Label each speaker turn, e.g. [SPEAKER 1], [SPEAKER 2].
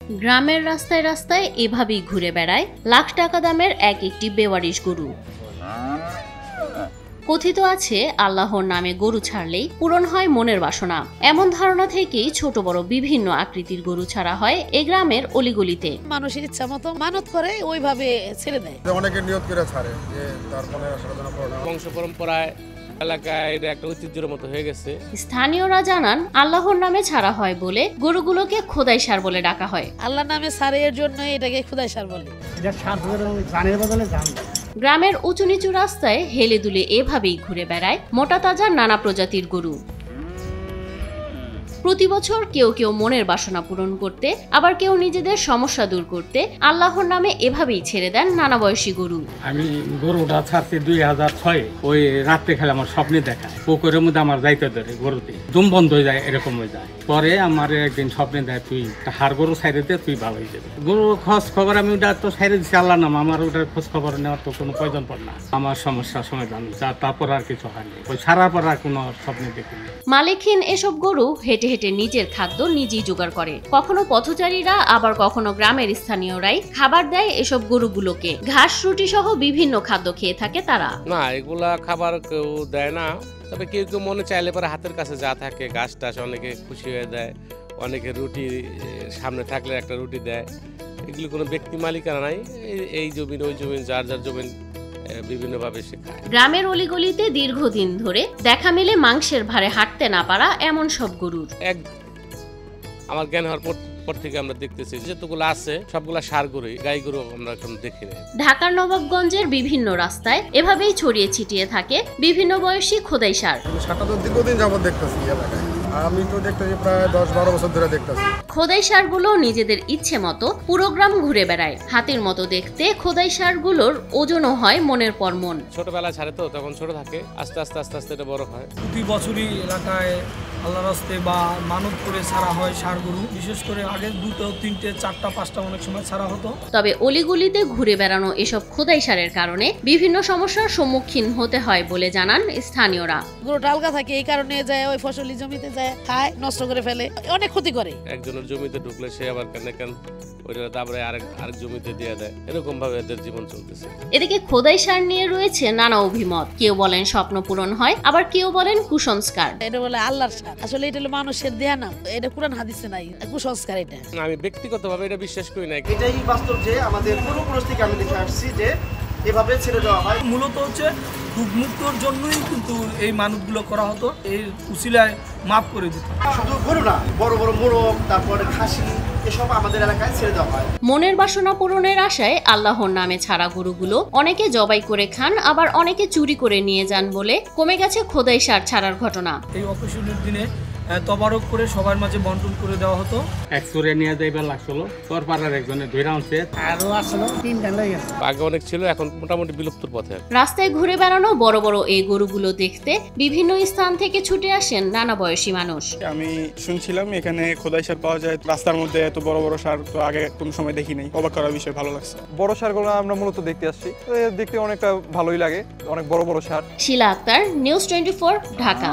[SPEAKER 1] গ্রামের রাস্তায় রাস্তায় এভাবেই ঘুরে বেড়ায় লাখ টাকা দামের একটি বেওয়ারিশ গরু। কথিত আছে আল্লাহর নামে গরু ছাড়লেই পূরণ হয় মনের বাসনা। এমন ধারণা থেকেই ছোট বড় বিভিন্ন আকৃতির গরু ছাড়া হয় এ গ্রামের অলিগলিতে।
[SPEAKER 2] মানুষের ইচ্ছা মতো মানত করে ওইভাবে ছেড়ে দেয়।
[SPEAKER 3] অনেকে নিয়ত করে ছাড়ে যে তার মনে
[SPEAKER 4] বংশ পরম্পরায় এলাকায় এটা একটা ঐতিহ্যের মতো হয়ে গেছে।
[SPEAKER 1] স্থানীয়রা জানান আল্লাহর নামে ছাড়া হয় বলে গরুগুলোকে খোদাই সার বলে ডাকা হয়।
[SPEAKER 2] আল্লাহর নামে সারে এর জন্য এটাকে খোদাই সার বলে।
[SPEAKER 1] গ্রামের উঁচু নিচু রাস্তায় হেলে দুলে এভাবেই ঘুরে বেড়ায় মোটা তাজা নানা প্রজাতির গরু। প্রতি বছর কেউ কেউ মনের বাসনা পূরণ করতে, আবার কেউ নিজেদের সমস্যা দূর করতে আল্লাহর নামে এভাবেই ছেড়ে দেন নানা বয়সী গরু।
[SPEAKER 5] আমি গরুটা ছাড়ছি 2006 ওই রাত্রে খেলে আমার স্বপ্নে দেখায় পুকুরের মধ্যে আমার যাইতে ধরে গরুতে দম বন্ধ হয়ে যায়, এরকম হয়ে যায়। পরে আমার একদিন স্বপ্নে দেয় তুই হাড় গরু ছাইড়ে দে, তুই ভালো হয়ে যাবে। গরু খোঁজ খবর আমি ওটা তো ছাইড়ে দিচ্ছি আল্লাহ নাম, আমার ওটার খোঁজ খবর নেওয়ার তো কোনো প্রয়োজন পড়ে না। আমার সমস্যার সমাধান তারপর আর কিছু হয়নি, ওই ছাড়ার পর আর কোনো স্বপ্নে দেখিনি।
[SPEAKER 1] মালিকহীন এসব গরু হেঁটে হেঁটে নিজের খাদ্য নিজেই জোগাড় করে। কখনো পথচারীরা, আবার কখনো গ্রামের স্থানীয়রাই খাবার দেয় এসব গরুগুলোকে। ঘাস রুটি সহ বিভিন্ন খাদ্য খেয়ে থাকে তারা।
[SPEAKER 4] না, এগুলা খাবার কেউ দেয় না, তবে কেউ কেউ মনে চাইলে পরে হাতের কাছে যা থাকে ঘাস টাস অনেকে খুশি হয়ে দেয়। অনেকে রুটি সামনে থাকলে একটা রুটি দেয়। এগুলি কোনো ব্যক্তি মালিকানা নাই, এই জমিন ওই জমিন যার যার জমিন বিভিন্নভাবে শেখায়।
[SPEAKER 1] গ্রামের অলিগলিতে দীর্ঘদিন ধরে দেখা মেলে মাংসের ভারে হাঁটতে না পারা এমন সব গরুর।
[SPEAKER 4] আমার জ্ঞান হওয়ার পর থেকে আমরা দেখতেছি যেগুলো আছে সবগুলা ষাঁড় গরু, গাই গরু আমরা এখন দেখি না।
[SPEAKER 1] ঢাকার নবাবগঞ্জের বিভিন্ন রাস্তায় এভাবেই ছড়িয়ে ছিটিয়ে থাকে বিভিন্ন বয়সী খোদাই সার।
[SPEAKER 3] সারটা তো দীর্ঘদিন যাবত দেখতেছি এলাকায়, আমি তো দেখতেছি প্রায় 10-12 বছর ধরে দেখতেছি।
[SPEAKER 1] খোদাই সারগুলো নিজেদের ইচ্ছে মতো পুরো গ্রাম ঘুরে বেড়ায়। হাতির মতো দেখতে খোদাই সারগুলোর ওজনও হয় মনের পর মন।
[SPEAKER 4] ছোটবেলা ছাড়ে তো তখন ছোট থাকে, আস্তে আস্তে আস্তে আস্তে এটা বড় হয়।
[SPEAKER 6] প্রতি বছরই এলাকায় আল্লাহর রাস্তে বা মানত করে ছাড়া হয় ষাঁড় গরু। বিশেষ করে আগে 2, 3, 4, 5টা অনেক সময় ছাড়া হতো।
[SPEAKER 1] তবে অলিগুলিতে ঘুরে বেড়ানো এসব খোদাই সারের কারণে বিভিন্ন সমস্যার সম্মুখীন হতে হয় বলে জানান স্থানীয়রা।
[SPEAKER 2] গরুটা আলগা থাকে, এই কারণে যায় ওই ফসলি জমিতে যায় খায়, নষ্ট করে ফেলে, অনেক ক্ষতি করে।
[SPEAKER 4] একজনের জমিতে ঢুকলে সে আবার কেন ওইটা দাবড়ে আরেক জমিতে দিয়ে দেয়, এরকম ভাবে এদের জীবন চলতেছে।
[SPEAKER 1] এদিকে খোদাই সার নিয়ে রয়েছে নানা অভিমত। কেউ বলেন স্বপ্ন পূরণ হয়, আবার কেউ বলেন কুসংস্কার।
[SPEAKER 2] এটা বলে আল্লাহর সার, আসলে এটা হলো মানুষের দেয়া নাম। এটা কুরআন হাদিসে নাই, কুসংস্কার। এটা
[SPEAKER 4] আমি ব্যক্তিগতভাবে এটা বিশ্বাস করি না।
[SPEAKER 7] এটাই বাস্তব যে আমাদের পূর্বপুরুষ থেকে আমি দেখে আসছি যে এভাবে ছেড়ে দেওয়া হয়।
[SPEAKER 6] মূলত হচ্ছে মুক্তর জন্যই কিন্তু এই মানবগুলো করা হতো, এই উসিলায় মাফ করে দিত।
[SPEAKER 7] শুধু গরু না, বড় বড় মোরগ, তারপরে খাসি, এসব আমাদের এলাকায় ছেড়ে দেওয়া হয়।
[SPEAKER 1] মনের বাসনা পূরণের আশায় আল্লাহর নামে ছাড়া গরুগুলো অনেকে জবাই করে খান, আবার অনেকে চুরি করে নিয়ে যান বলে কমে গেছে খোদাই সার ছাড়ার ঘটনা।
[SPEAKER 6] এই অকেশনের দিনে তবারক করে সবার মাঝে বন্টন করে দেওয়া হতো।
[SPEAKER 5] এক সুরে নিয়ে যাইবার লাগছিল, তোর পাড়ার একজনে ধরে আনছে,
[SPEAKER 8] আরো আসলো 3টা লাগে।
[SPEAKER 4] আগে অনেক ছিল, এখন মোটামুটি বিলুপ্তর পথে।
[SPEAKER 1] রাস্তায় ঘুরে বেড়ানো বড় বড় এই গরুগুলো দেখতে বিভিন্ন স্থান থেকে ছুটে আসেন নানা বয়সী মানুষ।
[SPEAKER 9] আমি শুনছিলাম এখানে খোদাই সার পাওয়া যায়, রাস্তার মধ্যে এত বড় বড় সার তো আগে কোনো সময় দেখি নাই। অবাক করার বিষয়, ভালো লাগছে।
[SPEAKER 10] বড় সারগুলো আমরা মূলত দেখতে আসছি, দেখতে অনেকটা ভালোই লাগে, অনেক বড় বড় সার।
[SPEAKER 1] শিলা আক্তার, নিউজ 24, ঢাকা।